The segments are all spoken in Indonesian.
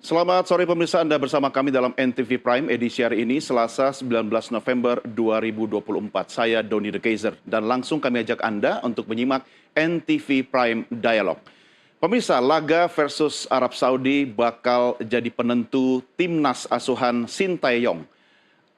Selamat sore pemirsa, Anda bersama kami dalam NTV Prime edisi hari ini, Selasa 19 November 2024. Saya Doni The Kaiser dan langsung kami ajak Anda untuk menyimak NTV Prime Dialog. Pemirsa, laga versus Arab Saudi bakal jadi penentu timnas asuhan Sintayong.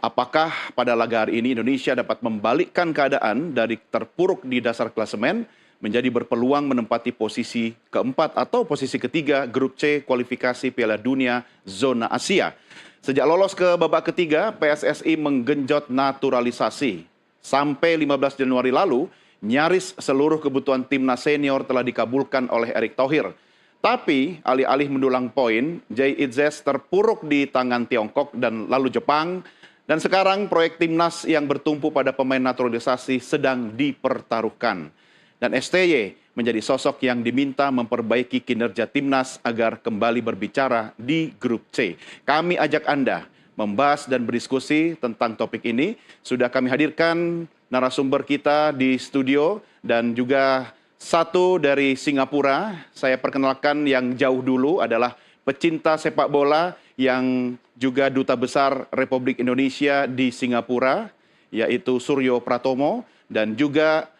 Apakah pada laga hari ini Indonesia dapat membalikkan keadaan dari terpuruk di dasar klasemen menjadi berpeluang menempati posisi keempat atau posisi ketiga grup C kualifikasi Piala Dunia zona Asia. Sejak lolos ke babak ketiga, PSSI menggenjot naturalisasi. Sampai 15 Januari lalu, nyaris seluruh kebutuhan timnas senior telah dikabulkan oleh Erick Thohir. Tapi alih-alih mendulang poin, Jay Itzes terpuruk di tangan Tiongkok dan lalu Jepang. Dan sekarang proyek timnas yang bertumpu pada pemain naturalisasi sedang dipertaruhkan. Dan STY menjadi sosok yang diminta memperbaiki kinerja timnas agar kembali berbicara di grup C. Kami ajak Anda membahas dan berdiskusi tentang topik ini. Sudah kami hadirkan narasumber kita di studio dan juga satu dari Singapura. Saya perkenalkan yang jauh dulu adalah pecinta sepak bola yang juga Duta Besar Republik Indonesia di Singapura, yaitu Suryo Pratomo, dan juga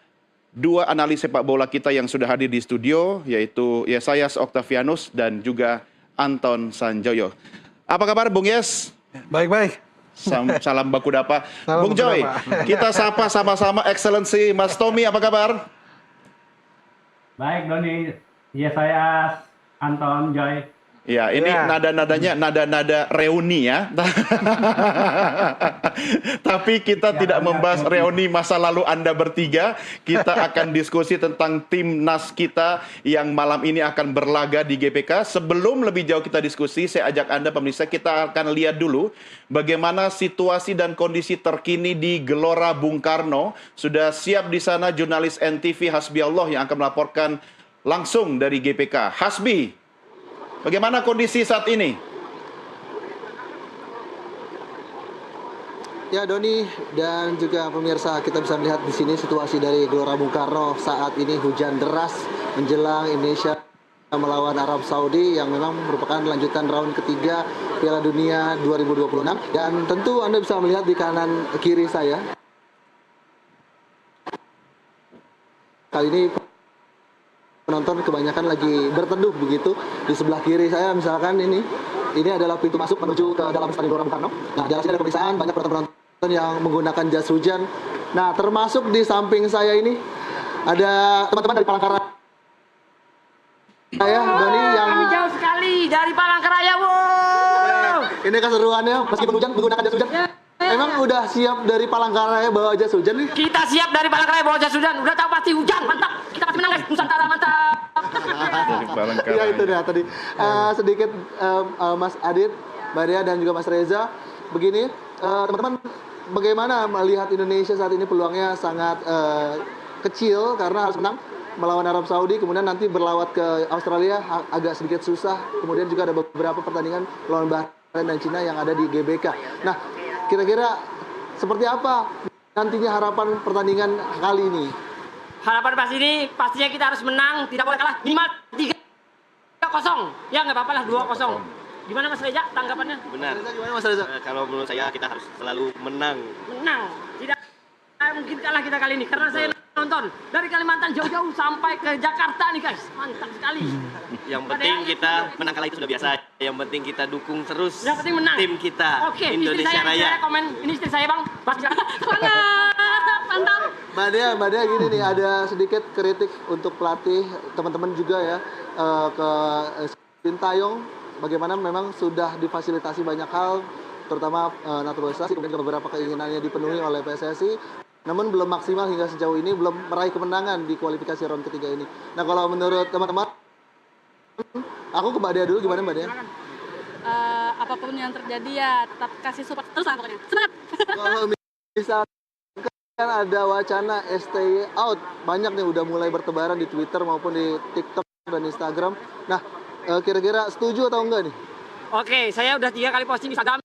dua analis sepak bola kita yang sudah hadir di studio, yaitu Yesayas Octavianus dan juga Anton Sanjoyo. Apa kabar Bung Yes? Baik-baik. Salam baku dapa. Salam Bung Joy, kita sapa sama-sama Excellency Mas Tommy, apa kabar? Baik Doni, Yesayas, Anton, Joy. Ya, ini nada-nadanya nada-nada reuni ya. Tapi kita tidak membahas reuni masa lalu Anda bertiga. Kita akan diskusi tentang timnas kita yang malam ini akan berlaga di GPK. Sebelum lebih jauh kita diskusi, saya ajak Anda pemirsa, kita akan lihat dulu bagaimana situasi dan kondisi terkini di Gelora Bung Karno. Sudah siap di sana jurnalis NTV Hasbi Allah yang akan melaporkan langsung dari GPK. Hasbi, bagaimana kondisi saat ini? Ya Doni dan juga pemirsa, kita bisa melihat di sini situasi dari Gelora Bung Karno saat ini hujan deras menjelang Indonesia melawan Arab Saudi yang memang merupakan lanjutan round ketiga Piala Dunia 2026. Dan tentu Anda bisa melihat di kanan kiri saya. Kali ini penonton kebanyakan lagi berteduh begitu. Di sebelah kiri saya misalkan ini adalah pintu masuk menuju ke dalam Stadion Gelora Bung Karno. Nah, di sini ada pemeriksaan banyak penonton yang menggunakan jas hujan. Nah, termasuk di samping saya ini ada teman-teman dari Palangkaraya. Doni yang kami jauh sekali dari Palangkaraya. Wow. Ini keseruannya meskipun hujan menggunakan jas hujan. Emang udah siap dari Palangkaraya bawa jas hujan nih? Kita siap dari Palangkaraya bawa jas hujan. Udah tahu pasti hujan, mantap. Kita pasti menang guys. Nusantara mantap. Ya itu dia tadi. Sedikit Mas Adit, Mbak Dea dan juga Mas Reza. Begini, teman-teman, bagaimana melihat Indonesia saat ini peluangnya sangat kecil karena harus menang melawan Arab Saudi, kemudian nanti berlawat ke Australia agak sedikit susah. Kemudian juga ada beberapa pertandingan lawan Bahrain dan Cina yang ada di GBK. Nah, kira-kira seperti apa nantinya harapan pertandingan kali ini? Harapan pas ini pastinya kita harus menang, tidak boleh kalah, minimal 3-0. Ya nggak apa-apa lah 2-0. Gimana Mas Reza tanggapannya? Benar. Gimana Mas Reza? Kalau menurut saya kita harus selalu menang. Menang, tidak mungkin kalah kita kali ini karena saya nonton dari Kalimantan jauh-jauh sampai ke Jakarta nih guys, mantap sekali. Yang penting kita menang kalah itu sudah biasa. Yang penting kita dukung terus. Yang penting menang. Tim kita, Oke, Indonesia Raya. Saya komen, ini istri saya bang, mantap. Mbak Dea gini nih, ada sedikit kritik untuk pelatih teman-teman juga ya ke Sintayong. Bagaimana memang sudah difasilitasi banyak hal, terutama naturalisasi, kemudian juga beberapa keinginannya dipenuhi oleh PSSI. Namun belum maksimal hingga sejauh ini, belum meraih kemenangan di kualifikasi round ketiga ini. Nah, kalau menurut teman-teman, aku ke Mbak Dea dulu, gimana Mbak Dea? Apapun yang terjadi ya tetap kasih support terus lah pokoknya. Semangat! Kalau misalkan ada wacana STY out, banyak nih udah mulai bertebaran di Twitter maupun di TikTok dan Instagram. Nah, kira-kira setuju atau enggak nih? Oke, saya udah 3 kali posting Instagram,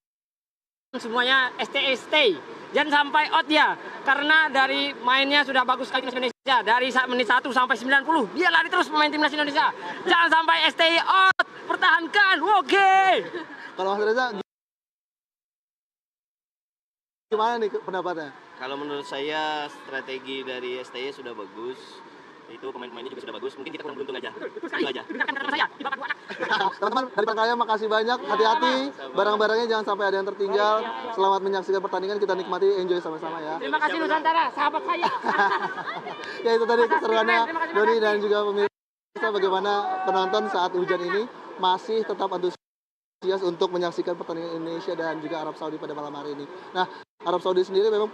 semuanya stay. Jangan sampai out ya, karena dari mainnya sudah bagus sekali timnas Indonesia. Dari menit 1 sampai 90, dia lari terus pemain timnas Indonesia. Jangan sampai stay out. pertahankan. Oke. Kalau Mas Reza gimana nih pendapatnya? Kalau menurut saya strategi dari STY sudah bagus. Itu pemain-pemainnya juga sudah bagus. Mungkin kita kurang beruntung aja. Itu aja. Teman-teman dari Pankaya makasih banyak. Hati-hati barang-barangnya jangan sampai ada yang tertinggal. Selamat menyaksikan pertandingan, kita nikmati, enjoy sama-sama ya. Terima kasih Nusantara, sahabat saya. Ya itu tadi keseruannya Doni dan juga pemirsa, bagaimana penonton saat hujan ini masih tetap antusias untuk menyaksikan pertandingan Indonesia dan juga Arab Saudi pada malam hari ini. Nah, Arab Saudi sendiri memang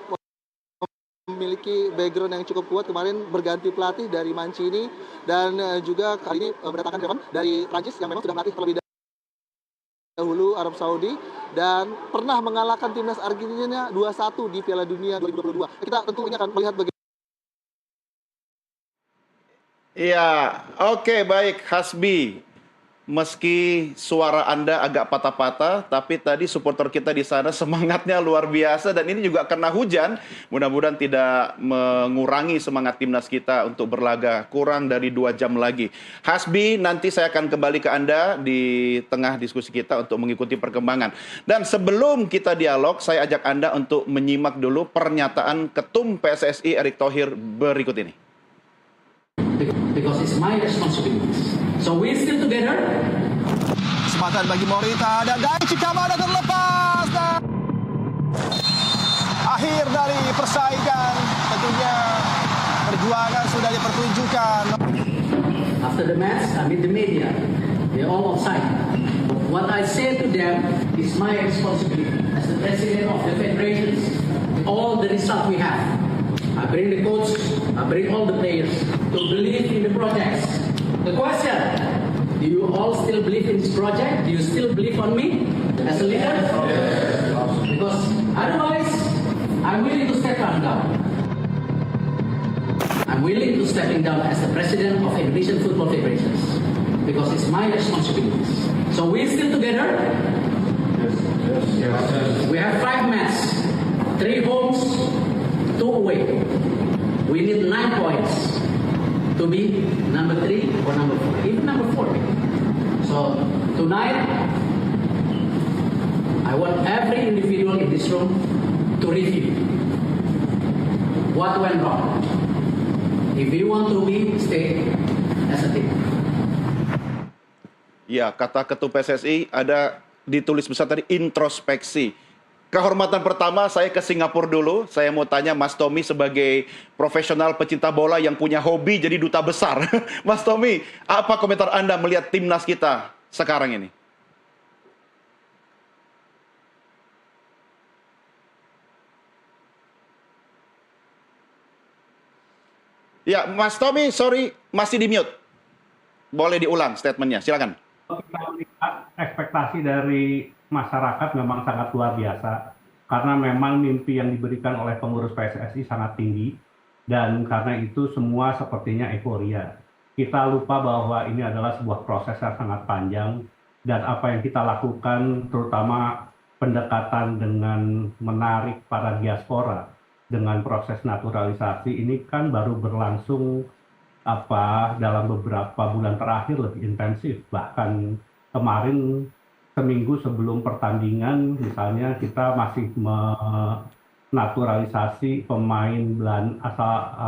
memiliki background yang cukup kuat. Kemarin berganti pelatih dari Mancini dan juga kali ini mendatangkan Devan dari Prancis yang memang sudah melatih terlebih dahulu Arab Saudi dan pernah mengalahkan timnas Argentina 2-1 di Piala Dunia 2022. Kita tentu ini akan melihat bagaimana. Iya, oke, baik Hasbi. Meski suara Anda agak patah-patah, tapi tadi supporter kita di sana semangatnya luar biasa dan ini juga karena hujan. Mudah-mudahan tidak mengurangi semangat timnas kita untuk berlaga kurang dari 2 jam lagi. Hasbi, nanti saya akan kembali ke Anda di tengah diskusi kita untuk mengikuti perkembangan. Dan sebelum kita dialog, saya ajak Anda untuk menyimak dulu pernyataan Ketum PSSI Erick Thohir berikut ini. Because it's my responsibility. So we're still together. Kesempatan bagi Morita dan Daichi Kamada terlepas dan akhir dari persaingan, tentunya perjuangan sudah dipertunjukkan. After the match, I meet the media. They're all offside. What I say to them is my responsibility as the president of the federations. All the result we have. I bring the coach, I bring all the players to believe in the projects. The question, do you all still believe in this project? Do you still believe on me as a leader? Yes. Because otherwise, I'm willing to step down. I'm willing to stepping down as the president of Indonesian Football Federations. Because it's my responsibility. So we're still together? Yes. We have 5 matches, 3 homes, 2 away. We need 9 points to be number 3 or number 4, even number 4. So tonight, I want every individual in this room to review what went wrong. If you want to be, stay as a team. Ya, kata Ketum PSSI ada ditulis besar tadi introspeksi. Kehormatan pertama, saya ke Singapura dulu. Saya mau tanya Mas Tommy sebagai profesional pecinta bola yang punya hobi jadi duta besar. Mas Tommy, apa komentar Anda melihat timnas kita sekarang ini? Ya, Mas Tommy, sorry, masih di mute. Boleh diulang statementnya, silakan. Kita melihat ekspektasi dari masyarakat memang sangat luar biasa karena memang mimpi yang diberikan oleh pengurus PSSI sangat tinggi dan karena itu semua sepertinya euforia. Kita lupa bahwa ini adalah sebuah proses yang sangat panjang dan apa yang kita lakukan terutama pendekatan dengan menarik para diaspora dengan proses naturalisasi ini kan baru berlangsung dalam beberapa bulan terakhir lebih intensif, bahkan kemarin seminggu sebelum pertandingan misalnya kita masih menaturalisasi pemain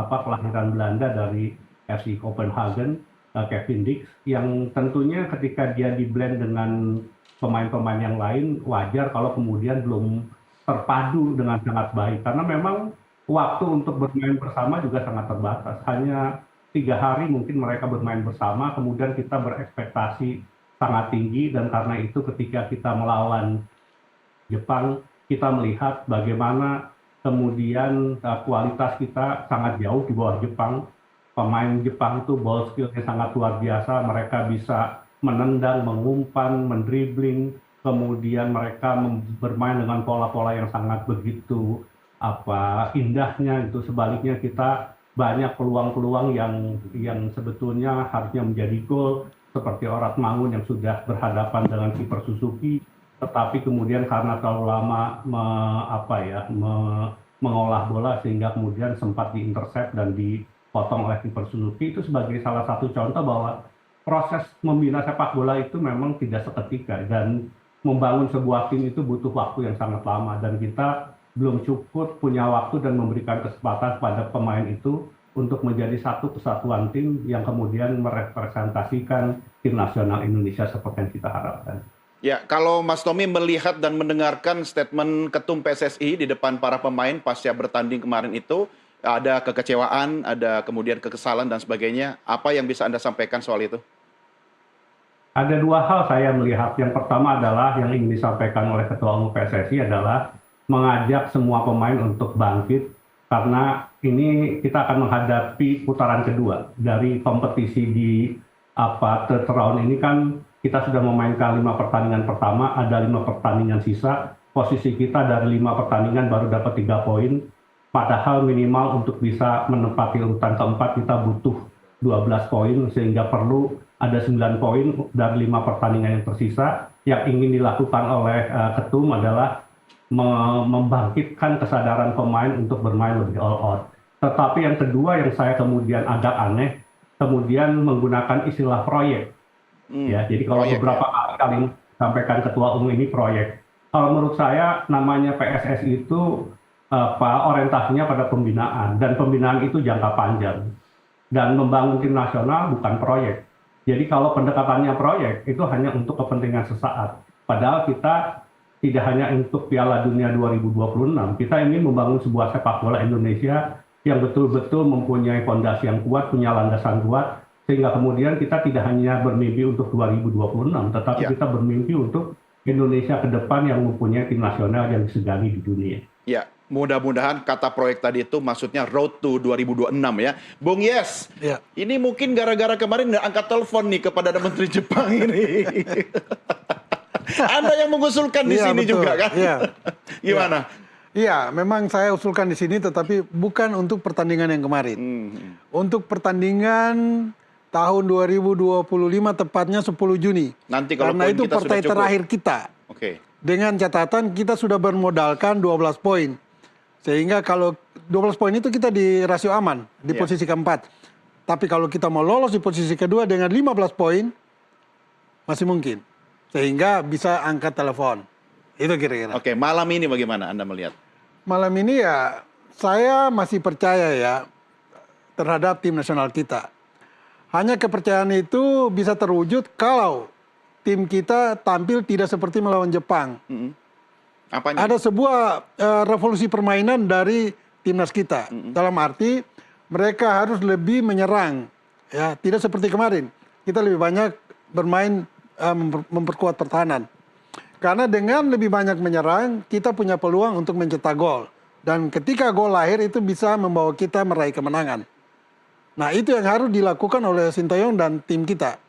kelahiran Belanda dari FC Copenhagen, Kevin Dix, yang tentunya ketika dia di-blend dengan pemain-pemain yang lain wajar kalau kemudian belum terpadu dengan sangat baik karena memang waktu untuk bermain bersama juga sangat terbatas, hanya 3 hari mungkin mereka bermain bersama, kemudian kita berekspektasi sangat tinggi dan karena itu ketika kita melawan Jepang, kita melihat bagaimana kemudian kualitas kita sangat jauh di bawah Jepang. Pemain Jepang itu ball skill-nya sangat luar biasa, mereka bisa menendang, mengumpan, mendribling, kemudian mereka bermain dengan pola-pola yang sangat begitu indahnya. Itu sebaliknya kita banyak peluang-peluang yang sebetulnya harusnya menjadi gol seperti Orat Mangun yang sudah berhadapan dengan kiper Suzuki, tetapi kemudian karena terlalu lama mengolah bola sehingga kemudian sempat diintercept dan dipotong oleh kiper Suzuki. Itu sebagai salah satu contoh bahwa proses membina sepak bola itu memang tidak seketika dan membangun sebuah tim itu butuh waktu yang sangat lama dan kita belum cukup punya waktu dan memberikan kesempatan pada pemain itu untuk menjadi satu kesatuan tim yang kemudian merepresentasikan tim nasional Indonesia seperti yang kita harapkan. Ya, kalau Mas Tommy melihat dan mendengarkan statement Ketum PSSI di depan para pemain pasca bertanding kemarin itu, ada kekecewaan, ada kemudian kekesalan dan sebagainya. Apa yang bisa Anda sampaikan soal itu? Ada dua hal saya melihat. Yang pertama adalah yang ingin disampaikan oleh Ketua Umum PSSI adalah mengajak semua pemain untuk bangkit karena ini kita akan menghadapi putaran kedua dari kompetisi di third round ini kan kita sudah memainkan 5 pertandingan pertama, ada 5 pertandingan sisa. Posisi kita dari 5 pertandingan baru dapat 3 poin. Padahal minimal untuk bisa menempati urutan keempat kita butuh 12 poin sehingga perlu ada 9 poin dari 5 pertandingan yang tersisa. Yang ingin dilakukan oleh Ketum adalah membangkitkan kesadaran pemain untuk bermain lebih all out. Tetapi yang kedua yang saya kemudian agak aneh, kemudian menggunakan istilah proyek. Ya, jadi kalau proyek, beberapa kali sampaikan Ketua Umum ini proyek. Kalau menurut saya namanya PSSI itu orientasinya pada pembinaan dan pembinaan itu jangka panjang dan membangun tim nasional bukan proyek. Jadi kalau pendekatannya proyek itu hanya untuk kepentingan sesaat. Padahal kita tidak hanya untuk Piala Dunia 2026, kita ingin membangun sebuah sepak bola Indonesia yang betul-betul mempunyai fondasi yang kuat, punya landasan kuat, sehingga kemudian kita tidak hanya bermimpi untuk 2026, tetapi kita bermimpi untuk Indonesia ke depan yang mempunyai tim nasional yang disegani di dunia. Ya, mudah-mudahan kata proyek tadi itu maksudnya road to 2026 ya. Bung Yes, ini mungkin gara-gara kemarin nggak angkat telepon nih kepada Menteri Jepang ini. Anda yang mengusulkan di sini betul. Juga kan? Gimana? Iya, memang saya usulkan di sini tetapi bukan untuk pertandingan yang kemarin. Untuk pertandingan tahun 2025 tepatnya 10 Juni. Nanti kalau karena itu partai terakhir kita. Dengan catatan kita sudah bermodalkan 12 poin. Sehingga kalau 12 poin itu kita di rasio aman di posisi keempat. Tapi kalau kita mau lolos di posisi kedua dengan 15 poin masih mungkin. Sehingga bisa angkat telepon. Itu kira-kira. Oke, malam ini bagaimana Anda melihat? Malam ini ya saya masih percaya ya terhadap tim nasional kita. Hanya kepercayaan itu bisa terwujud kalau tim kita tampil tidak seperti melawan Jepang. Apanya? Ada sebuah revolusi permainan dari timnas kita. Dalam arti mereka harus lebih menyerang, ya tidak seperti kemarin. Kita lebih banyak bermain memperkuat pertahanan. Karena dengan lebih banyak menyerang, kita punya peluang untuk mencetak gol. Dan ketika gol lahir itu bisa membawa kita meraih kemenangan. Nah itu yang harus dilakukan oleh Sintayong dan tim kita.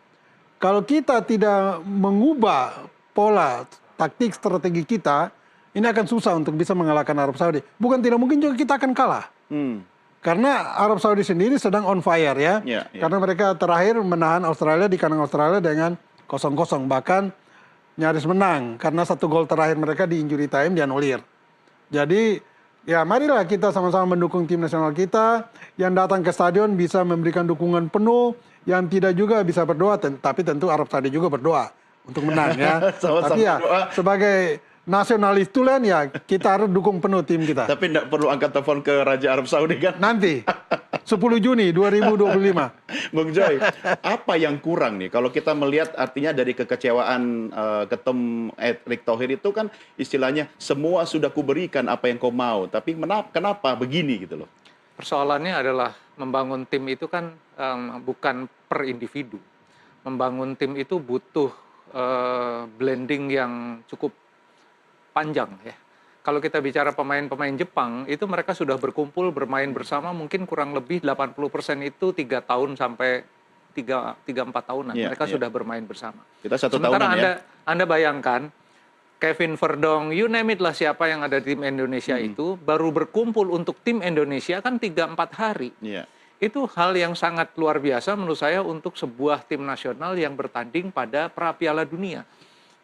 Kalau kita tidak mengubah pola taktik strategi kita, ini akan susah untuk bisa mengalahkan Arab Saudi. Bukan tidak mungkin juga kita akan kalah. Karena Arab Saudi sendiri sedang on fire ya. Karena mereka terakhir menahan Australia di kandang Australia dengan 0-0. Bahkan nyaris menang karena 1 gol terakhir mereka di injury time dianulir. Jadi ya marilah kita sama-sama mendukung tim nasional kita. Yang datang ke stadion bisa memberikan dukungan penuh. Yang tidak juga bisa berdoa. Tapi tentu Arab Saudi juga berdoa untuk menang ya. Tapi ya sebagai nasionalis tulen ya kita harus dukung penuh tim kita. Tapi tidak perlu angkat telepon ke Raja Arab Saudi kan? Nanti 10 Juni 2025. Bung Joy, apa yang kurang nih? Kalau kita melihat artinya dari kekecewaan Ketum Erick Thohir itu kan istilahnya semua sudah kuberikan apa yang kau mau. Tapi kenapa begini gitu loh? Persoalannya adalah membangun tim itu kan bukan per individu. Membangun tim itu butuh blending yang cukup panjang ya. Kalau kita bicara pemain-pemain Jepang, itu mereka sudah berkumpul, bermain bersama, mungkin kurang lebih 80% itu 3 tahun sampai 3-4 tahunan. Mereka sudah bermain bersama. Kita 1 Sementara tahunan Anda bayangkan, Kevin Verdong, you name it lah siapa yang ada di tim Indonesia itu, baru berkumpul untuk tim Indonesia kan 3-4 hari. Itu hal yang sangat luar biasa menurut saya untuk sebuah tim nasional yang bertanding pada Piala Dunia.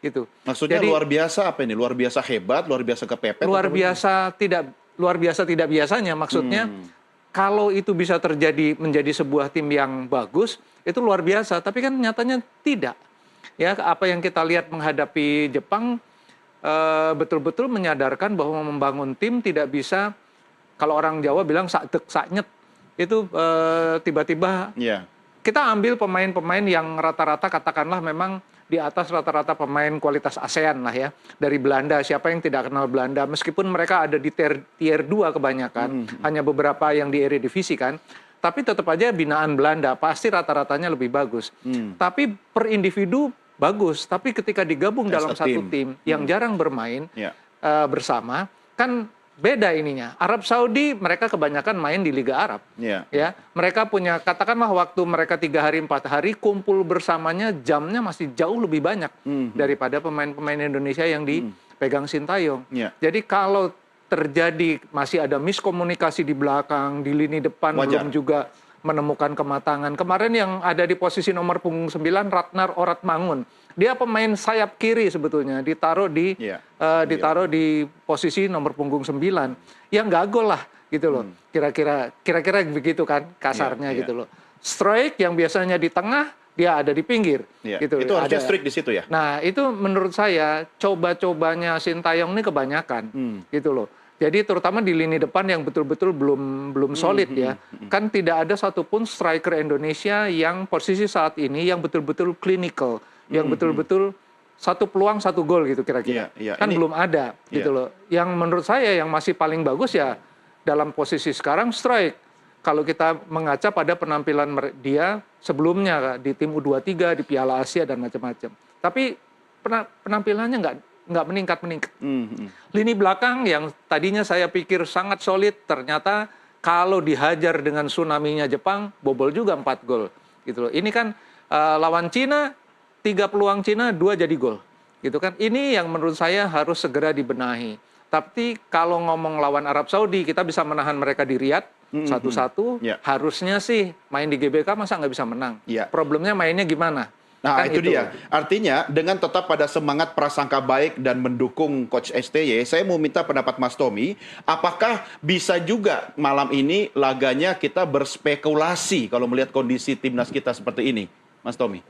Gitu. Maksudnya jadi, luar biasa apa ini? Luar biasa hebat, luar biasa kepepet? Luar biasa tidak biasanya. Maksudnya kalau itu bisa terjadi menjadi sebuah tim yang bagus, itu luar biasa. Tapi kan nyatanya tidak. Ya, apa yang kita lihat menghadapi Jepang betul-betul menyadarkan bahwa membangun tim tidak bisa, kalau orang Jawa bilang sak dek sak nyet. Itu tiba-tiba kita ambil pemain-pemain yang rata-rata katakanlah memang di atas rata-rata pemain kualitas ASEAN lah ya. Dari Belanda, siapa yang tidak kenal Belanda, meskipun mereka ada di tier 2 kebanyakan, hanya beberapa yang di Eredivisie kan, tapi tetap aja binaan Belanda, pasti rata-ratanya lebih bagus. Tapi per individu bagus, tapi ketika digabung dalam satu tim yang jarang bermain bersama, kan beda ininya. Arab Saudi mereka kebanyakan main di Liga Arab. Ya, mereka punya, katakanlah waktu mereka 3 hari 4 hari kumpul bersamanya, jamnya masih jauh lebih banyak daripada pemain-pemain Indonesia yang dipegang Sintayong. Jadi kalau terjadi masih ada miskomunikasi di belakang, di lini depan belum juga menemukan kematangan. Kemarin yang ada di posisi nomor punggung 9 Ratnar Oratmangun. Dia pemain sayap kiri sebetulnya, ditaruh di posisi nomor punggung 9. Yang nggak gol lah gitu loh. Kira-kira begitu kan kasarnya gitu loh. Strike yang biasanya di tengah, dia ada di pinggir gitu. Itu harusnya strike di situ ya. Nah, itu menurut saya coba-cobanya Sintayong ini kebanyakan gitu loh. Jadi terutama di lini depan yang betul-betul belum solid ya. Kan tidak ada satupun striker Indonesia yang posisi saat ini yang betul-betul clinical, yang betul-betul satu peluang satu gol gitu kira-kira. Kan belum ada gitu loh. Yang menurut saya yang masih paling bagus ya dalam posisi sekarang strike. Kalau kita mengaca pada penampilan dia sebelumnya di tim U23, di Piala Asia dan macam-macam. Tapi penampilannya nggak meningkat. Lini belakang yang tadinya saya pikir sangat solid, ternyata kalau dihajar dengan tsunami-nya Jepang, bobol juga 4 gol. Gitu loh. Ini kan lawan Cina, 3 peluang Cina, 2 jadi gol. Gitu kan. Ini yang menurut saya harus segera dibenahi. Tapi kalau ngomong lawan Arab Saudi, kita bisa menahan mereka di Riyadh 1-1. Harusnya sih main di GBK masa nggak bisa menang. Problemnya mainnya gimana? Nah, kan itu dia. Artinya, dengan tetap pada semangat prasangka baik dan mendukung Coach STY, saya mau minta pendapat Mas Tommy, apakah bisa juga malam ini laganya kita berspekulasi kalau melihat kondisi timnas kita seperti ini, Mas Tommy?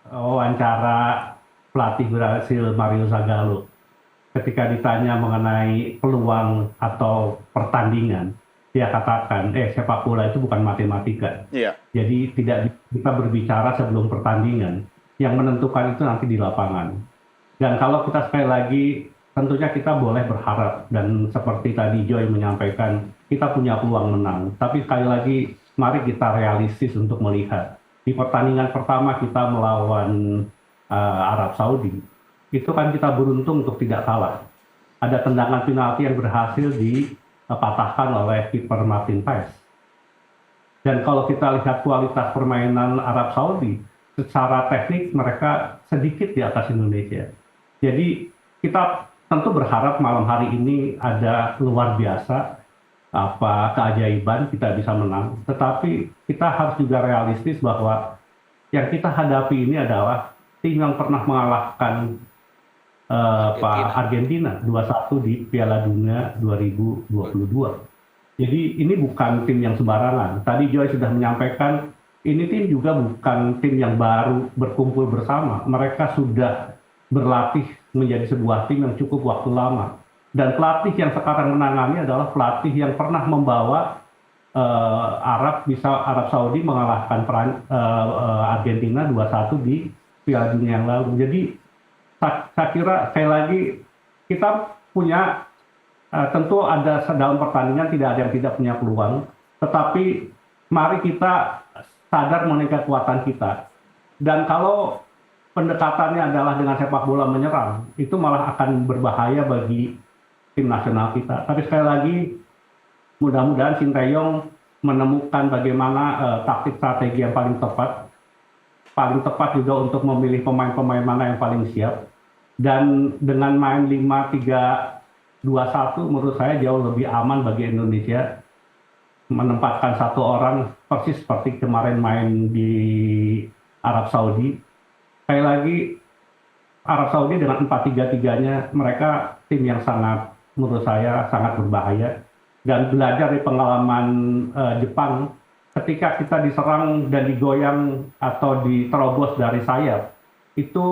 Wawancara pelatih Brasil Mario Zagallo, ketika ditanya mengenai peluang atau pertandingan, dia katakan, sepak bola itu bukan matematika. Jadi tidak kita berbicara sebelum pertandingan. Yang menentukan itu nanti di lapangan. Dan kalau kita sekali lagi, tentunya kita boleh berharap. Dan seperti tadi Joy menyampaikan, kita punya peluang menang. Tapi sekali lagi, mari kita realistis untuk melihat. Di pertandingan pertama kita melawan Arab Saudi, itu kan kita beruntung untuk tidak kalah. Ada tendangan penalti yang berhasil dipatahkan oleh kiper Martin Paes. Dan kalau kita lihat kualitas permainan Arab Saudi, secara teknik mereka sedikit di atas Indonesia. Jadi kita tentu berharap malam hari ini ada luar biasa, keajaiban kita bisa menang. Tetapi kita harus juga realistis bahwa yang kita hadapi ini adalah tim yang pernah mengalahkan Argentina 2-1 di Piala Dunia 2022. Jadi ini bukan tim yang sembarangan. Tadi Joy sudah menyampaikan, ini tim juga bukan tim yang baru berkumpul bersama. Mereka sudah berlatih menjadi sebuah tim yang cukup waktu lama. Dan pelatih yang sekarang menangani adalah pelatih yang pernah membawa Arab Saudi mengalahkan Argentina 2-1 di Piala Dunia yang lalu. Jadi saya kira sekali lagi kita punya tentu ada dalam pertandingan tidak ada yang tidak punya peluang, tetapi mari kita sadar mengenai kekuatan kita. Dan kalau pendekatannya adalah dengan sepak bola menyerang, itu malah akan berbahaya bagi tim nasional kita. Tapi sekali lagi mudah-mudahan Sintayong menemukan bagaimana taktik strategi yang paling tepat juga untuk memilih pemain-pemain mana yang paling siap. Dan dengan main 5-3-2-1 menurut saya jauh lebih aman bagi Indonesia menempatkan satu orang persis seperti kemarin main di Arab Saudi. Sekali lagi Arab Saudi dengan 4-3-3-nya mereka tim yang sangat menurut saya sangat berbahaya. Dan belajar dari pengalaman Jepang, ketika kita diserang dan digoyang atau diterobos dari sayap, itu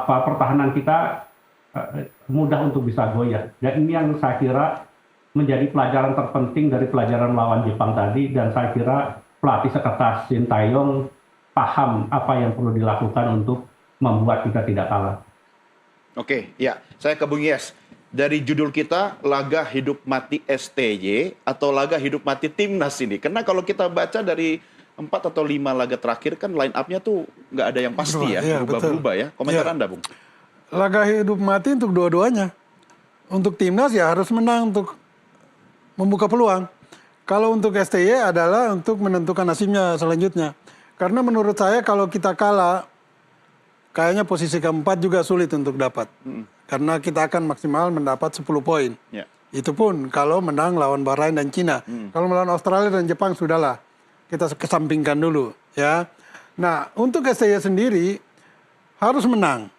pertahanan kita mudah untuk bisa goyah. Dan ini yang saya kira menjadi pelajaran terpenting dari pelajaran lawan Jepang tadi, dan saya kira pelatih sekelas Sintayong paham apa yang perlu dilakukan untuk membuat kita tidak kalah. Oke, ya. Saya ke Bung Yes. Dari judul kita, laga hidup mati STY atau laga hidup mati Timnas ini. Karena kalau kita baca dari 4 atau 5 laga terakhir kan line up-nya tuh nggak ada yang pasti ya, berubah-berubah ya. Komentar Anda, Bung? Laga hidup mati untuk dua-duanya. Untuk Timnas ya harus menang untuk membuka peluang. Kalau untuk STY adalah untuk menentukan nasibnya selanjutnya. Karena menurut saya kalau kita kalah, kayaknya posisi keempat juga sulit untuk dapat. Karena kita akan maksimal mendapat 10 poin. Ya. Itu pun kalau menang lawan Bahrain dan Cina. Kalau melawan Australia dan Jepang sudahlah. Kita kesampingkan dulu. Ya. Nah, untuk STY sendiri harus menang.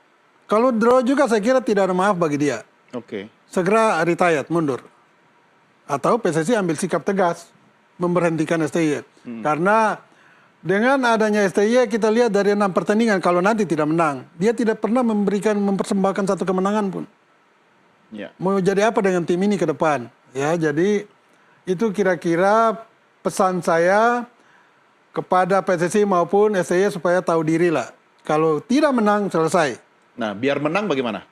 Kalau draw juga saya kira tidak ada maaf bagi dia. Oke. Segera retired, mundur. Atau PSSI ambil sikap tegas memberhentikan STY. Karena dengan adanya STY kita lihat dari 6 pertandingan kalau nanti tidak menang, dia tidak pernah mempersembahkan satu kemenangan pun. Ya. Mau jadi apa dengan tim ini ke depan? Ya, jadi itu kira-kira pesan saya kepada PSSI maupun STY supaya tahu diri lah. Kalau tidak menang selesai. Nah, biar menang bagaimana?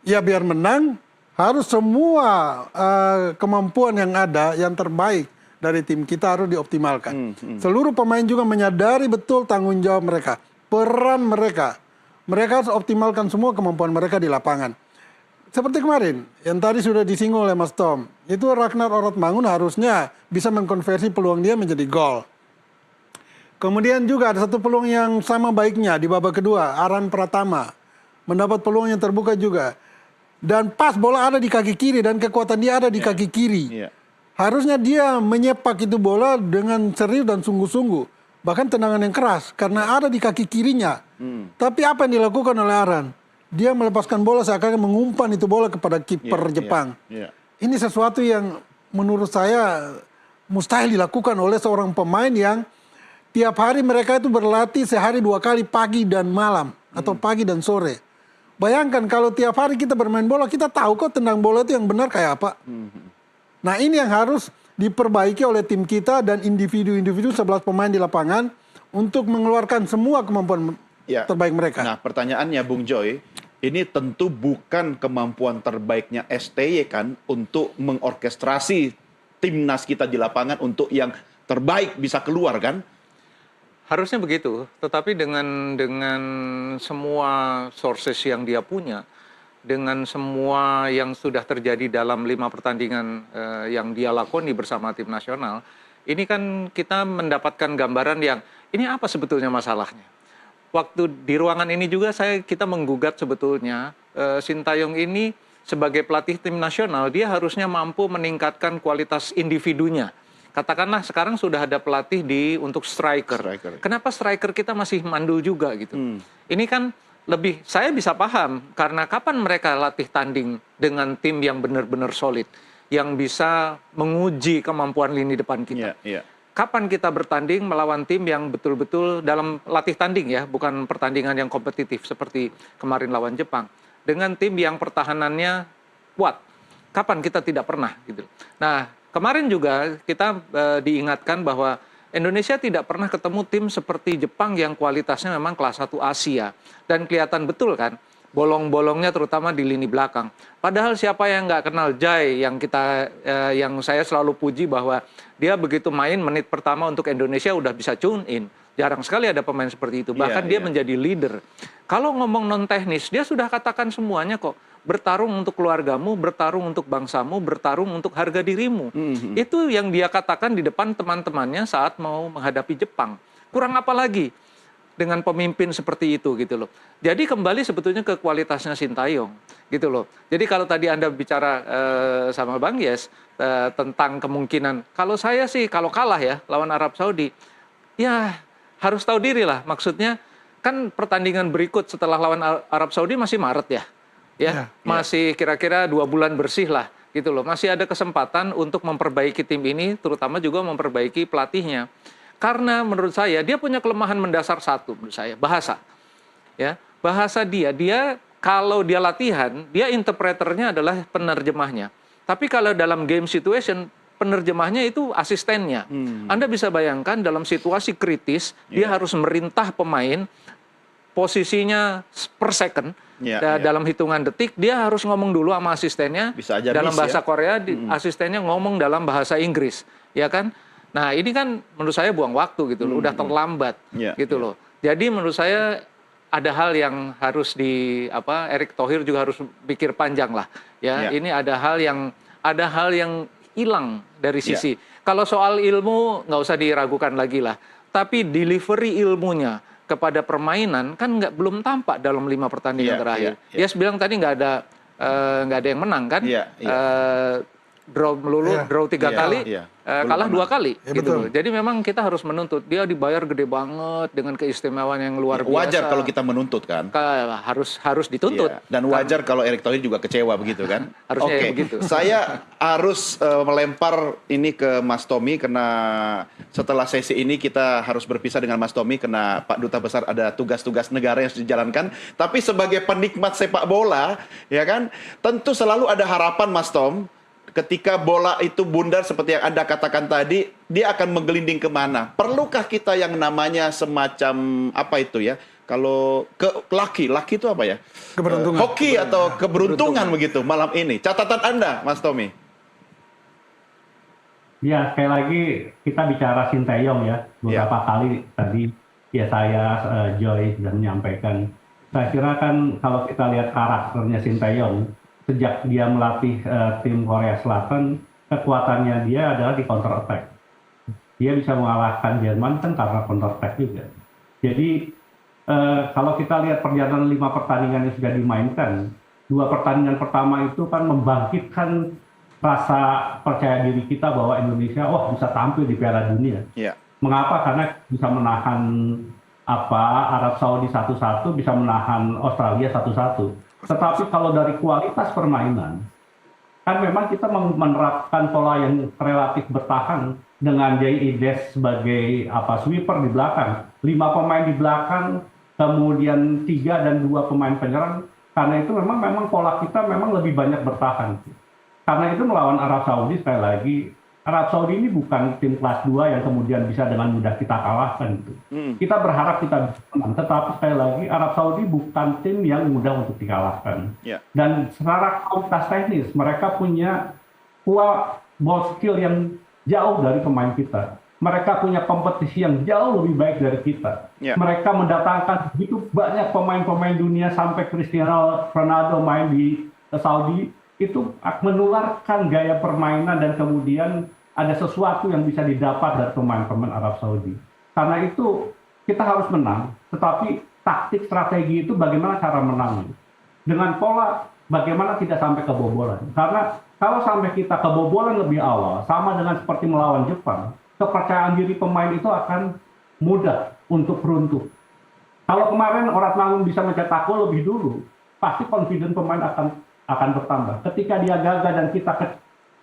Ya biar menang harus semua kemampuan yang ada yang terbaik dari tim kita harus dioptimalkan. Seluruh pemain juga menyadari betul tanggung jawab mereka, peran mereka. Mereka harus optimalkan semua kemampuan mereka di lapangan. Seperti kemarin, yang tadi sudah disinggung oleh Mas Tom, itu Ragnar Orotmangun harusnya bisa mengkonversi peluang dia menjadi gol. Kemudian juga ada satu peluang yang sama baiknya di babak kedua, Aran Pratama mendapat peluang yang terbuka juga. Dan pas bola ada di kaki kiri dan kekuatan dia ada di kaki kiri. Harusnya dia menyepak itu bola dengan serius dan sungguh-sungguh. Bahkan tendangan yang keras karena ada di kaki kirinya. Tapi apa yang dilakukan oleh Aran? Dia melepaskan bola seakan mengumpan itu bola kepada kiper Jepang. Ini sesuatu yang menurut saya mustahil dilakukan oleh seorang pemain yang tiap hari mereka itu berlatih sehari 2 kali pagi dan malam. Atau pagi dan sore. Bayangkan kalau tiap hari kita bermain bola, kita tahu kok tendang bola itu yang benar kayak apa. Nah ini yang harus diperbaiki oleh tim kita dan individu-individu 11 pemain di lapangan untuk mengeluarkan semua kemampuan terbaik mereka. Nah pertanyaannya Bung Joy, ini tentu bukan kemampuan terbaiknya STY kan untuk mengorkestrasi timnas kita di lapangan untuk yang terbaik bisa keluar kan? Harusnya begitu, tetapi dengan semua sources yang dia punya, dengan semua yang sudah terjadi dalam 5 pertandingan yang dia lakoni bersama tim nasional, ini kan kita mendapatkan gambaran yang ini apa sebetulnya masalahnya. Waktu di ruangan ini juga kita menggugat sebetulnya Sintayong ini sebagai pelatih tim nasional, dia harusnya mampu meningkatkan kualitas individunya. Katakanlah sekarang sudah ada pelatih untuk striker. Kenapa striker kita masih mandul juga gitu? Ini kan lebih, saya bisa paham karena kapan mereka latih tanding dengan tim yang benar-benar solid, yang bisa menguji kemampuan lini depan kita. Kapan kita bertanding melawan tim yang betul-betul dalam latih tanding ya, bukan pertandingan yang kompetitif seperti kemarin lawan Jepang, dengan tim yang pertahanannya kuat. Kapan kita tidak pernah gitu. Nah, kemarin juga kita diingatkan bahwa Indonesia tidak pernah ketemu tim seperti Jepang yang kualitasnya memang kelas 1 Asia. Dan kelihatan betul kan, bolong-bolongnya terutama di lini belakang. Padahal siapa yang nggak kenal Jai, yang saya selalu puji bahwa dia begitu main menit pertama untuk Indonesia udah bisa tune in. Jarang sekali ada pemain seperti itu. Bahkan dia menjadi leader. Kalau ngomong non teknis, dia sudah katakan semuanya kok. Bertarung untuk keluargamu, bertarung untuk bangsamu, bertarung untuk harga dirimu. Itu yang dia katakan di depan teman-temannya saat mau menghadapi Jepang. Kurang apa lagi dengan pemimpin seperti itu gitu loh. Jadi kembali sebetulnya ke kualitasnya Sintayong gitu loh. Jadi kalau tadi Anda bicara sama Bang Yes tentang kemungkinan, kalau saya sih kalau kalah ya lawan Arab Saudi, ya harus tahu diri lah. Maksudnya kan pertandingan berikut setelah lawan Arab Saudi masih Maret ya. Masih kira-kira 2 bulan bersih lah. gitu loh. Masih ada kesempatan untuk memperbaiki tim ini, terutama juga memperbaiki pelatihnya. Karena menurut saya dia punya kelemahan mendasar satu, menurut saya bahasa. Ya, bahasa dia kalau dia latihan, dia interpreternya adalah penerjemahnya. Tapi kalau dalam game situation, penerjemahnya itu asistennya. Anda bisa bayangkan dalam situasi kritis, dia harus merintah pemain, posisinya per second, dalam hitungan detik, dia harus ngomong dulu sama asistennya. Bisa aja dalam bahasa ya? Korea, asistennya ngomong dalam bahasa Inggris, ya kan? Nah ini kan menurut saya buang waktu gitu loh, udah terlambat gitu loh. Jadi menurut saya ada hal yang harus Erick Thohir juga harus pikir panjang lah, ya. Ini ada hal yang hilang dari sisi. Kalau soal ilmu nggak usah diragukan lagi lah. Tapi delivery ilmunya kepada permainan kan belum tampak dalam 5 pertandingan terakhir. Yes bilang tadi nggak ada yang menang kan. Draw melulu, draw 3 kali, kalah 2 kali. Gitu. Jadi memang kita harus menuntut. Dia dibayar gede banget dengan keistimewaan yang luar biasa. Wajar kalau kita menuntut kan. Harus dituntut. Dan wajar kalau Erick Thohir juga kecewa begitu kan. Harusnya begitu. Saya harus melempar ini ke Mas Tommy karena setelah sesi ini kita harus berpisah dengan Mas Tommy karena Pak Duta Besar ada tugas-tugas negara yang harus dijalankan. Tapi sebagai penikmat sepak bola, ya kan, tentu selalu ada harapan Mas Tom. Ketika bola itu bundar seperti yang Anda katakan tadi, dia akan menggelinding kemana? Perlukah kita yang namanya semacam apa itu ya? Kalau laki itu apa ya? Keberuntungan. Hoki atau keberuntungan begitu malam ini. Catatan Anda, Mas Tommy. Ya, sekali lagi kita bicara Sinteyong ya. Beberapa kali tadi ya saya Joy sudah menyampaikan. Saya kira kan kalau kita lihat karakternya Sinteyong, sejak dia melatih tim Korea Selatan, kekuatannya dia adalah di counter attack. Dia bisa mengalahkan Jerman kan karena counter attack juga. Jadi kalau kita lihat perjalanan 5 pertandingan yang sudah dimainkan, 2 pertandingan pertama itu kan membangkitkan rasa percaya diri kita bahwa Indonesia bisa tampil di Piala Dunia. Mengapa? Karena bisa menahan Arab Saudi 1-1, bisa menahan Australia 1-1. Tetapi kalau dari kualitas permainan, kan memang kita menerapkan pola yang relatif bertahan dengan Jay Ides sebagai sweeper di belakang, 5 pemain di belakang, kemudian 3 dan 2 pemain penyerang. Karena itu memang pola kita memang lebih banyak bertahan. Karena itu melawan Arab Saudi, sekali lagi, Arab Saudi ini bukan tim kelas 2 yang kemudian bisa dengan mudah kita kalahkan. Kita berharap kita bisa menang, tetapi sekali lagi Arab Saudi bukan tim yang mudah untuk dikalahkan. Dan secara kualitas teknis, mereka punya ball skill yang jauh dari pemain kita. Mereka punya kompetisi yang jauh lebih baik dari kita. Mereka mendatangkan begitu banyak pemain-pemain dunia sampai Cristiano Ronaldo main di Saudi. Itu menularkan gaya permainan dan kemudian ada sesuatu yang bisa didapat dari pemain-pemain Arab Saudi. Karena itu kita harus menang, tetapi taktik strategi itu bagaimana cara menang. Dengan pola bagaimana tidak sampai kebobolan. Karena kalau sampai kita kebobolan lebih awal, sama dengan seperti melawan Jepang, kepercayaan diri pemain itu akan mudah untuk runtuh. Kalau kemarin Ratnangun bisa mencetak gol lebih dulu, pasti confident pemain akan bertambah. Ketika dia gagal dan kita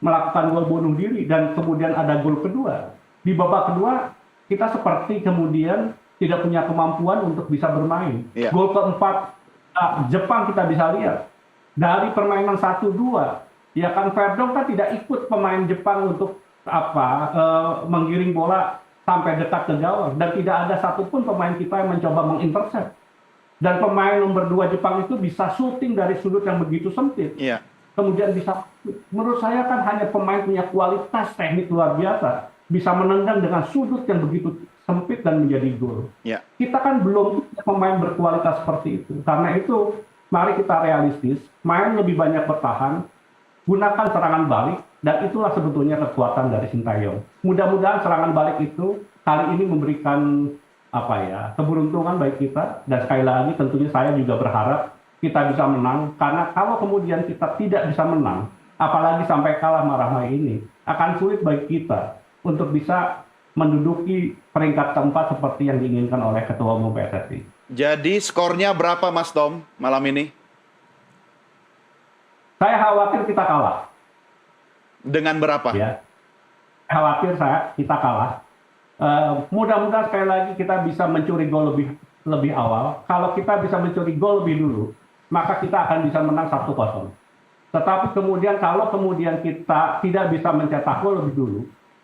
melakukan gol bunuh diri dan kemudian ada gol kedua, di babak kedua kita seperti kemudian tidak punya kemampuan untuk bisa bermain. Gol keempat Jepang kita bisa lihat dari permainan 1-2, ya kan Verdong kan tidak ikut pemain Jepang untuk menggiring bola sampai dekat ke gawang dan tidak ada satupun pemain kita yang mencoba mengintercept. Dan pemain nomor 2 Jepang itu bisa syuting dari sudut yang begitu sempit. Kemudian bisa, menurut saya kan hanya pemain punya kualitas teknik luar biasa, bisa menendang dengan sudut yang begitu sempit dan menjadi gol. Kita kan belum punya pemain berkualitas seperti itu. Karena itu, mari kita realistis, main lebih banyak bertahan, gunakan serangan balik, dan itulah sebetulnya kekuatan dari Sinteyong. Mudah-mudahan serangan balik itu kali ini memberikan keberuntungan bagi kita, dan sekali lagi tentunya saya juga berharap kita bisa menang, karena kalau kemudian kita tidak bisa menang, apalagi sampai kalah marah ini, akan sulit bagi kita untuk bisa menduduki peringkat keempat seperti yang diinginkan oleh Ketua Umum PSSI. Jadi skornya berapa Mas Tom malam ini? Saya khawatir kita kalah. Dengan berapa? Ya, khawatir kita kalah. Mudah-mudahan sekali lagi kita bisa mencuri gol lebih awal. Kalau kita bisa mencuri gol lebih dulu, maka kita akan bisa menang 1-0. Tetapi kemudian kalau kemudian kita tidak bisa mencetak gol lebih dulu,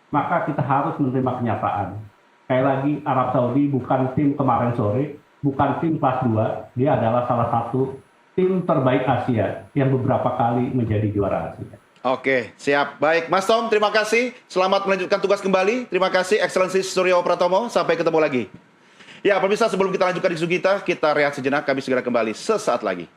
maka kita harus menerima kenyataan. Sekali lagi, Arab Saudi bukan tim kemarin sore, bukan tim kelas 2, dia adalah salah satu tim terbaik Asia yang beberapa kali menjadi juara Asia. Oke, siap. Baik, Mas Tom, terima kasih. Selamat melanjutkan tugas kembali. Terima kasih, Excellency Suryo Pratomo. Sampai ketemu lagi. Ya, pemirsa, sebelum kita lanjutkan isu kita rehat sejenak. Kami segera kembali sesaat lagi.